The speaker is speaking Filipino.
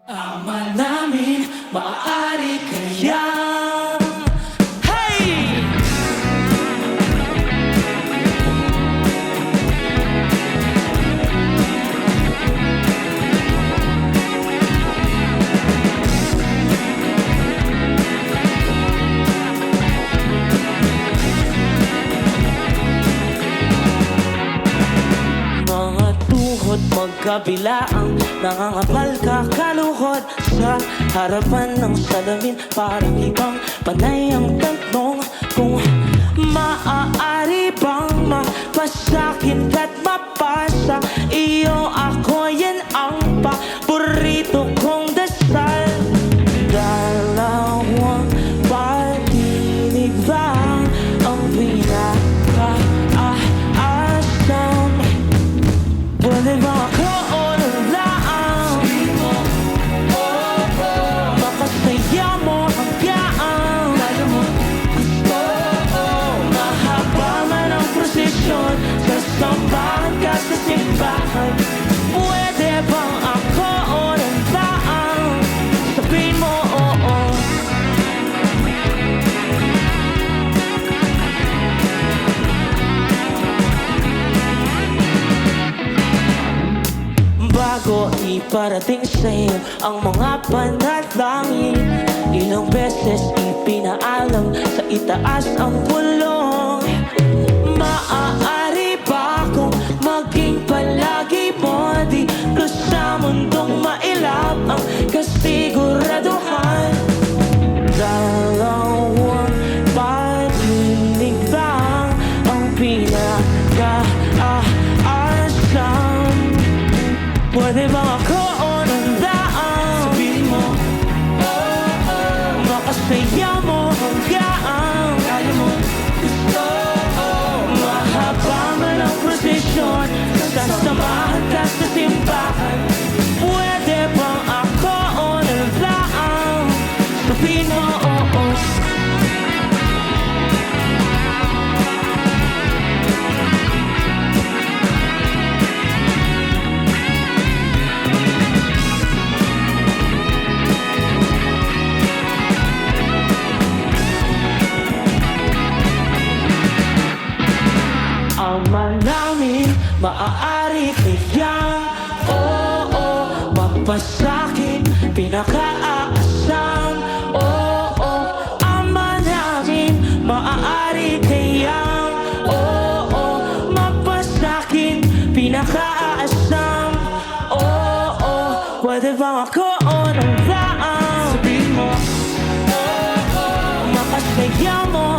Ama namin, maaari kaya. Hey! Mga tuhod magkabilaang nangangapal ka kaluhod sa harapan ng salamin. Parang ibang panay ang tanong kung maaari bang mapasakin at mapasa iyo ako. Yan ang paborito kong dasal. Dalawang patinig lang ang pinaka-asam. Pwede ba ako o lang? Makasaya mo hanggang kaya mo gusto. Mahaba man ang prosesyon, sasamahan ka sa simbahan. Pwede bang ako o lang? Sabihin mo oo. Bago iparating sa'yo ang mga panalangin, ilang beses ipinaalam sa itaas ang bulong. Maaari ba akong maging palagi mo dito sa mundong mailap ang kasiguraduhan? Dalawang patinig lang ang pinaka-asam. Pwede bang ako o nang daan? Sabihin mo, makasaya mo hanggang kaya mo gusto. Mahaba man ang prosesyon, sasamahan ka sa simbahan. Pwede bang ako o nang daan? Sabihin mo, oo. Ama namin, maaari kaya oo, mapasakin, pinaka-aasam. Oo, ama namin, maaari kaya oo, mapasakin, pinaka-aasam. Oo, pwede bang ako o nang daan? Sabihin mo, oo, makasaya mo